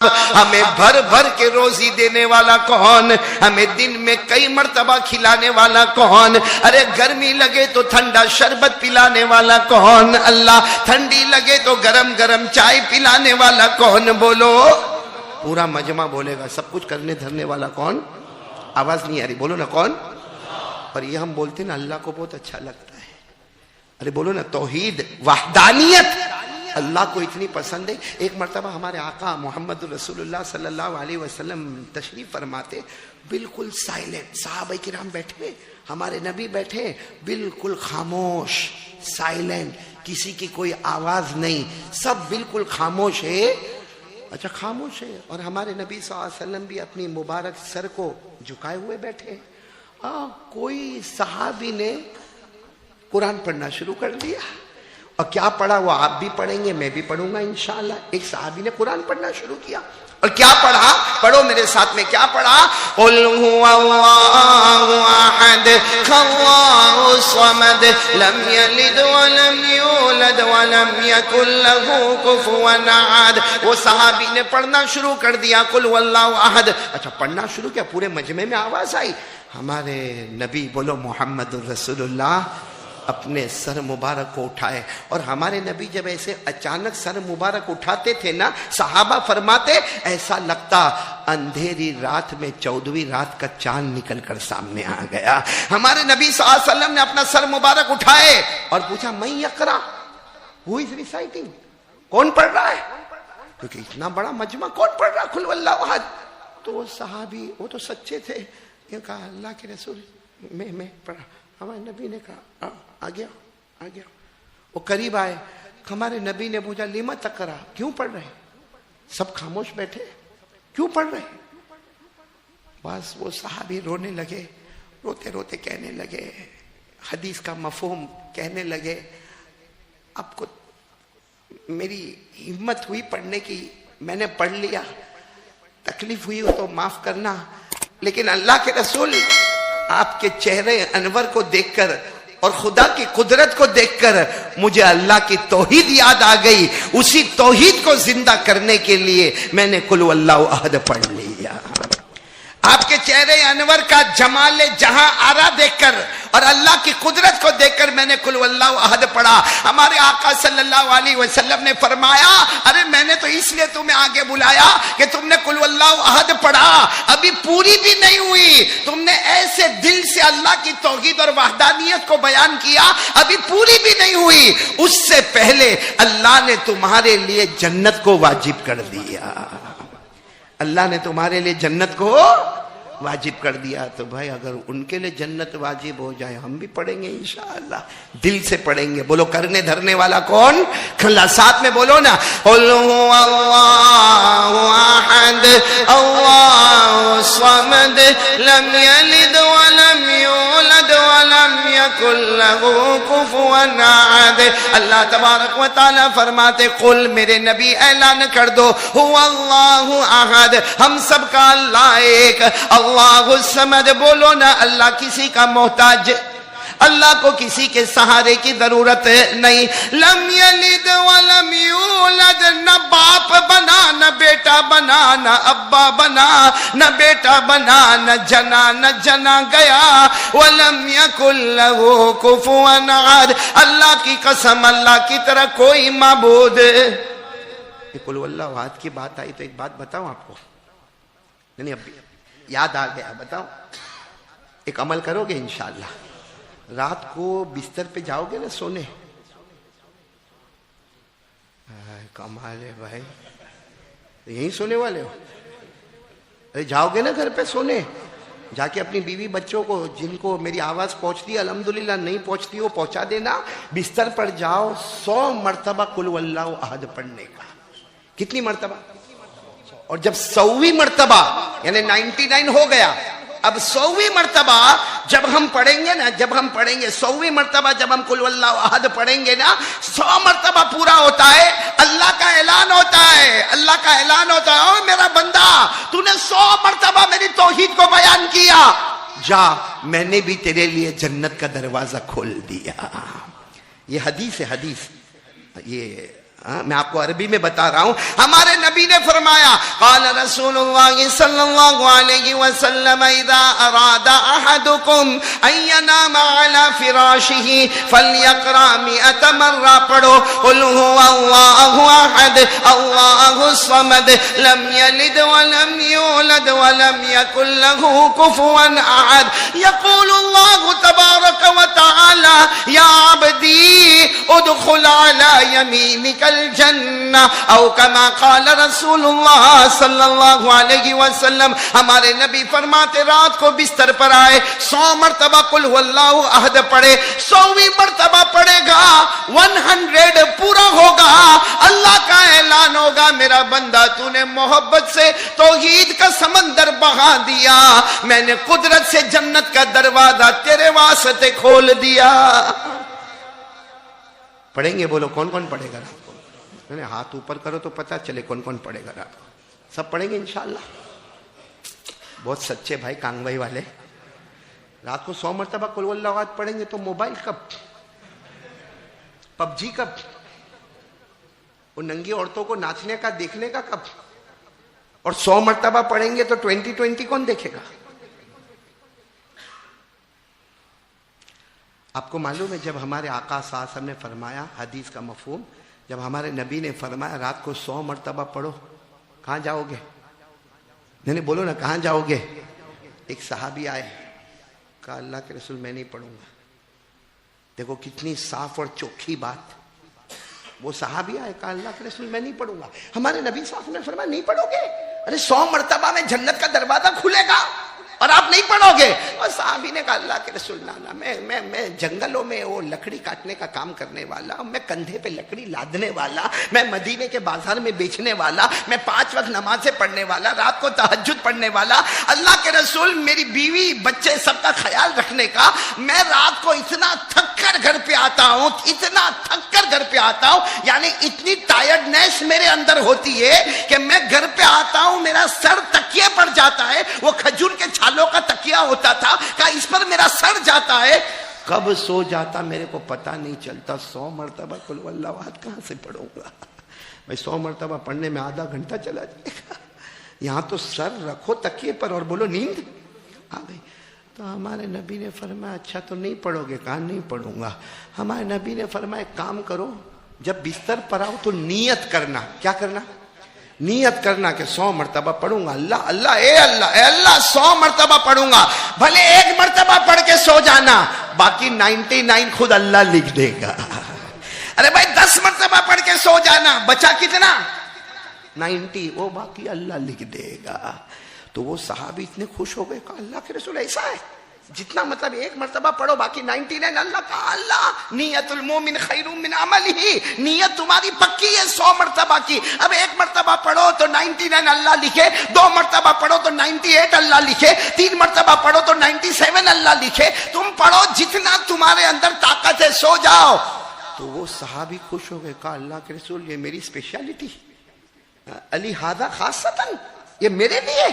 ہمیں بھر بھر کے روزی دینے والا کون؟ ہمیں دن میں کئی مرتبہ کھلانے والا کون؟ ارے گرمی لگے تو ٹھنڈا شربت پلانے والا کون؟ اللہ۔ ٹھنڈی لگے تو گرم گرم چائے پلانے والا کون؟ بولو۔ پورا مجمع بولے گا سب کچھ کرنے دھرنے والا کون؟ آواز نہیں آ رہی، بولو نا کون؟ اور یہ ہم بولتے نا اللہ کو بہت اچھا لگتا ہے۔ ارے بولو نا توحید، وحدانیت اللہ کو اتنی پسند ہے۔ ایک مرتبہ ہمارے آقا محمد رسول اللہ صلی اللہ علیہ وسلم تشریف فرماتے، بالکل سائلنٹ، صحابہ کرام بیٹھے، ہمارے نبی بیٹھے، بالکل خاموش، سائلنٹ، کسی کی کوئی آواز نہیں، سب بالکل خاموش ہے۔ اچھا خاموش ہے، اور ہمارے نبی صلی اللہ علیہ وسلم بھی اپنی مبارک سر کو جھکائے ہوئے بیٹھے۔ کوئی صحابی نے قرآن پڑھنا شروع کر دیا، اور کیا پڑھا وہ آپ بھی پڑھیں گے، میں بھی پڑھوں گا انشاءاللہ۔ ایک صحابی نے قرآن پڑھنا شروع کیا، اور کیا پڑھا؟ پڑھو میرے ساتھ میں، کیا پڑھا؟ قل هو اللہ احد اللہ الصمد لم یلد ولم یولد ولم یکن له کفوا احد۔ وہ صحابی نے پڑھنا شروع کر دیا قل هو اللہ احد۔ اچھا پڑھنا شروع کیا، پورے مجمع میں آواز آئی، ہمارے نبی بولو محمد الرسول اللہ اپنے سر مبارک کو اٹھائے، اور ہمارے نبی جب ایسے اچانک سر مبارک اٹھاتے تھے نا، صحابہ فرماتے ایسا لگتا اندھیری رات میں 14ویں رات کا چاند نکل کر سامنے آ گیا۔ ہمارے نبی صلی اللہ علیہ وسلم نے اپنا سر مبارک اٹھائے اور پوچھا میں یقرا، ہو از ریسائٹنگ، کون پڑھ رہا ہے؟ کیونکہ اتنا بڑا مجمع، کون پڑھ رہا قل واللہ احد؟ تو وہ صحابی، وہ تو سچے تھے، یہ کہا اللہ کے رسول میں پڑھا۔ ہمارے نبی نے کہا آ گیا۔ وہ قریب آئے، ہمارے نبی نے پوچھا لما تقرا، کیوں پڑھ رہے؟ سب خاموش بیٹھے، کیوں پڑھ رہے؟ بس وہ صحابی رونے لگے، روتے روتے کہنے لگے، حدیث کا مفہوم کہنے لگے، آپ کو میری ہمت ہوئی پڑھنے کی، میں نے پڑھ لیا، تکلیف ہوئی ہو تو معاف کرنا، لیکن اللہ کے رسول آپ کے چہرے انور کو دیکھ کر اور خدا کی قدرت کو دیکھ کر مجھے اللہ کی توحید یاد آ گئی، اسی توحید کو زندہ کرنے کے لیے میں نے قل واللہ احد پڑھ لیا۔ آپ کے چہرے انور کا جمال جہاں آرا دیکھ کر اور اللہ کی قدرت کو دیکھ کر میں نے قل واللہ احد پڑھا۔ ہمارے آقا صلی اللہ علیہ وسلم نے فرمایا ارے میں نے تو اس لیے تمہیں آگے بلایا کہ تم نے قل واللہ احد پڑھا، ابھی پوری بھی نہیں ہوئی، تم نے ایسے دل سے اللہ کی توحید اور وحدانیت کو بیان کیا، ابھی پوری بھی نہیں ہوئی، اس سے پہلے اللہ نے تمہارے لیے جنت کو واجب کر دیا۔ اللہ نے تمہارے لیے جنت کو واجب کر دیا، تو بھائی اگر ان کے لیے جنت واجب ہو جائے ہم بھی پڑھیں گے انشاءاللہ، دل سے پڑھیں گے۔ بولو کرنے دھرنے والا کون؟ کھلا ساتھ میں بولو نا، قل هو اللہ احد اللہ الصمد لم یلد ولم یولد ولم یکن له کفوا احد۔ اللہ تبارک و تعالی فرماتے قل میرے نبی اعلان کر دو هو اللہ احد، ہم سب کا اللہ ایک، اللہ الصمد، بولو نا اللہ کسی کا محتاج، اللہ کو کسی کے سہارے کی ضرورت نہیں، لم یلد ولم یولد، نہ باپ بنا نہ بیٹا بنا نہ ابا بنا نہ بیٹا بنا نہ جنا گیا، ولم یکن له کفوا احد، اللہ کی قسم اللہ کی طرح کوئی معبود۔ یہ قل واللہ احد کی بات آئی تو ایک بات بتاؤں آپ کو، نہیں اب یاد آ گیا، بتاؤ ایک عمل کرو گے انشاءاللہ، رات کو بستر پہ جاؤ گے نا سونے، کمال ہے بھائی، یہیں سونے والے ہو؟ ارے جاؤ گے نا گھر پہ سونے، جا کے اپنی بیوی بچوں کو جن کو میری آواز پہنچتی ہے الحمدللہ، نہیں پہنچتی ہو پہنچا دینا، بستر پر جاؤ 100 مرتبہ قل واللہ احد پڑھنے کا۔ کتنی مرتبہ؟ اور جب 100ویں مرتبہ یعنی 99 ہو گیا، اب 100ویں مرتبہ جب ہم پڑھیں گے نا، جب ہم پڑھیں گے 100ویں مرتبہ جب ہم قل واللہ احد پڑھیں گے نا، 100 مرتبہ پورا ہوتا ہے، اللہ کا اعلان ہوتا ہے، اللہ کا اعلان ہوتا ہے، او میرا بندہ تو نے 100 مرتبہ میری توحید کو بیان کیا، جا میں نے بھی تیرے لیے جنت کا دروازہ کھول دیا۔ یہ حدیث ہے، حدیث، یہ میں آپ کو عربی میں بتا رہا ہوں. ہمارے نبی نے فرمایا قال رسول اللہ صلی اللہ علیہ وسلم اذا اراد احدکم ان ینام علی فراشہ فلیقرأ 100 مرہ پڑھو قل هو اللہ احد اللہ الصمد لم یلد ولم یولد ولم یکن له کفوا احد. یقول اللہ تبارک وتعالی یا عبدی ادخل علی یمینک الجنہ او کما قال رسول اللہ صلی اللہ علیہ وسلم. ہمارے نبی فرماتے رات کو بستر پر آئے 100 مرتبہ قل هو اللہ احد پڑھے, 100ویں مرتبہ پڑھے گا 100 پورا ہوگا, اللہ کا اعلان ہوگا میرا بندہ تو نے محبت سے توحید کا سمندر بہا دیا, میں نے قدرت سے جنت کا دروازہ تیرے واسطے کھول دیا. پڑھیں گے بولو کون کون پڑھے گا؟ ہاتھ اوپر کرو تو پتہ چلے کون کون پڑھے گا رات کو. سب پڑھیں گے انشاءاللہ. بہت سچے بھائی کانگوائی والے. رات کو 100 مرتبہ قل هو اللہ احد پڑھیں گے تو موبائل کب, پب جی کب, اور ننگی عورتوں کو ناچنے کا دیکھنے کا کب, اور 100 مرتبہ پڑھیں گے تو 2020 کون دیکھے گا؟ آپ کو معلوم ہے جب ہمارے آقا صلی اللہ علیہ وسلم نے فرمایا, حدیث کا مفہوم, جب ہمارے نبی نے فرمایا رات کو 100 مرتبہ پڑھو, کہاں جاؤ گے؟ نہیں بولو نا کہاں جاؤ گے؟ ایک صحابی آئے, کہا اللہ کے رسول میں نہیں پڑھوں گا. دیکھو کتنی صاف اور چوکھی بات. وہ صحابی آئے, کہا اللہ کے رسول میں نہیں پڑھوں گا. ہمارے نبی صلی اللہ علیہ وسلم نے فرمایا نہیں پڑھو گے؟ ارے 100 مرتبہ میں جنت کا دروازہ کھلے گا اور آپ نہیں پڑھو گے. اور صحابی نے کہا اللہ کے رسول نانا میں جنگلوں میں وہ لکڑی کاٹنے کا کام کرنے والا, میں کندھے پہ لکڑی لادنے والا, میں مدینے کے بازار میں بیچنے والا, میں 5 وقت نمازیں پڑھنے والا, رات کو تہجد پڑھنے والا. اللہ کے رسول میری بیوی بچے سب کا خیال رکھنے کا, میں رات کو اتنا تھک کر گھر پہ آتا ہوں, اتنا تھک کر گھر پہ آتا ہوں, یعنی اتنی ٹائرڈنیس میرے اندر ہوتی ہے کہ میں گھر پہ آتا ہوں میرا سر تکیے پر جاتا ہے. وہ کھجور کے چھالوں کا تکیہ ہوتا تھا, کہا اس پر میرا سر جاتا ہے. کب سو جاتا میرے کو پتا نہیں چلتا. 100 مرتبہ قل هو اللہ احد کہاں سے پڑھوں گا میں؟ 100 مرتبہ پڑھنے میں آدھا گھنٹہ چلا جائے گا. یہاں تو سر رکھو تکیے پر اور بولو نیند آ گئی. تو ہمارے نبی نے فرمایا اچھا تو نہیں پڑھو گے؟ کہا نہیں پڑھوں گا. ہمارے نبی نے فرمایا ایک کام کرو, جب بستر پر آؤ تو نیت کرنا. کیا کرنا؟ نیت کرنا کہ 100 مرتبہ پڑھوں گا. اللہ اللہ اے اللہ 100 مرتبہ پڑھوں گا. بھلے 1 مرتبہ پڑھ کے سو جانا, باقی 99 خود اللہ لکھ دے گا. ارے بھائی 10 مرتبہ پڑھ کے سو جانا, بچا کتنا؟ 90, وہ باقی اللہ لکھ دے گا. تو وہ صحابی اتنے خوش ہو گئے, کہا اللہ کے رسول ایسا ہے جتنا مطلب 1 مرتبہ پڑھو باقی 99. اللہ کہا اللہ نیت المومن خیر من عملہ, نیت تمہاری پکی ہے 100 مرتبہ کی. اب 1 مرتبہ پڑھو تو 99 اللہ لکھے, 2 مرتبہ پڑھو تو 98 اللہ لکھے, 3 مرتبہ پڑھو تو 97 اللہ لکھے. تم پڑھو جتنا تمہارے اندر طاقت ہے, سو جاؤ. تو وہ صحابی خوش ہو گئے, کہا اللہ کے رسول یہ میری اسپیشلٹی, علی ھذا خاصتاً, یہ میرے لیے.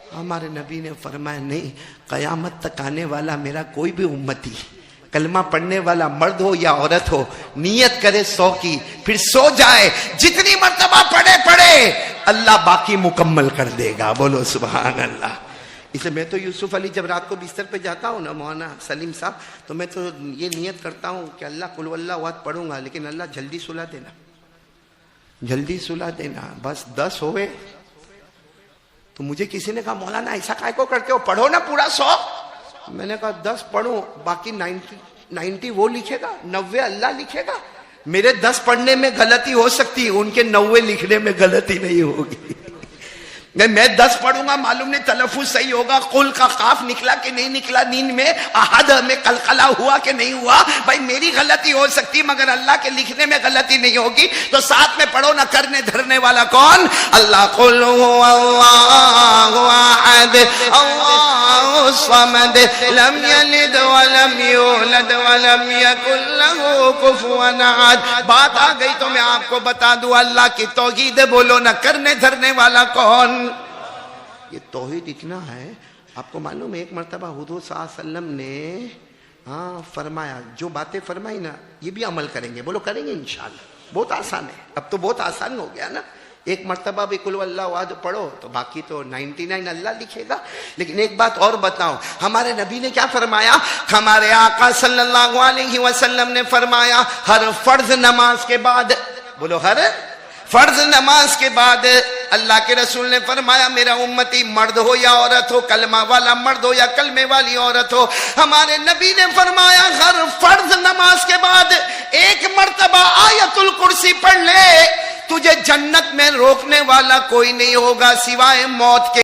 ہمارے نبی نے فرمایا نہیں, قیامت تک آنے والا میرا کوئی بھی امتی کلمہ پڑھنے والا مرد ہو یا عورت ہو, نیت کرے 100 کی پھر سو جائے, جتنی مرتبہ پڑھے اللہ باقی مکمل کر دے گا. بولو سبحان اللہ. اس لیے میں تو یوسف علی جب رات کو بستر پہ جاتا ہوں نا مولانا سلیم صاحب, تو میں تو یہ نیت کرتا ہوں کہ اللہ قل هو اللہ احد پڑھوں گا, لیکن اللہ جلدی سلا دینا, جلدی سلا دینا. بس 10 ہوئے تو مجھے کسی نے کہا مولانا ایسا کائے کو کرتے ہو, پڑھو نا پورا 100. میں نے کہا 10 پڑھوں باقی 90 وہ لکھے گا, 90 اللہ لکھے گا. میرے 10 پڑھنے میں غلطی ہو سکتی, ان کے 90 لکھنے میں غلطی نہیں ہوگی. میں 10 پڑھوں گا, معلوم نہیں تلفظ صحیح ہوگا, قل کا قاف نکلا کہ نہیں نکلا, نیند میں احد میں قلقلہ ہوا کہ نہیں ہوا, بھائی میری غلطی ہو سکتی مگر اللہ کے لکھنے میں غلطی نہیں ہوگی. تو ساتھ میں پڑھو نا, کرنے دھرنے والا کون؟ اللہ. قل هو اللہ احد اللہ الصمد لم یلد ولم یولد ولم یکن له کفوا احد. بات آ گئی تو میں آپ کو بتا دوں اللہ کی توحید. بولو نا کرنے دھرنے والا کون؟ یہ توحید اتنا ہے. آپ کو معلوم ہے ایک مرتبہ حضور صلی اللہ علیہ وسلم نے فرمایا, جو باتیں فرمائی نا یہ بھی عمل کریں گے. بولو کریں گے انشاءاللہ. بہت آسان ہے، اب تو بہت آسان ہو گیا نا، ایک مرتبہ بھی قل اللہ احد پڑھو تو باقی تو 99 اللہ لکھے گا۔ لیکن ایک بات اور بتاؤں، ہمارے نبی نے کیا فرمایا؟ ہمارے آقا صلی اللہ علیہ وسلم نے فرمایا ہر فرض نماز کے بعد، بولو ہر فرض نماز کے بعد اللہ کے رسول نے فرمایا میرا امتی مرد ہو یا عورت ہو، کلمہ والا مرد ہو یا کلمے والی عورت ہو، ہمارے نبی نے فرمایا ہر فرض نماز کے بعد ایک مرتبہ آیت الکرسی پڑھ لے، تجھے جنت میں روکنے والا کوئی نہیں ہوگا سوائے موت کے۔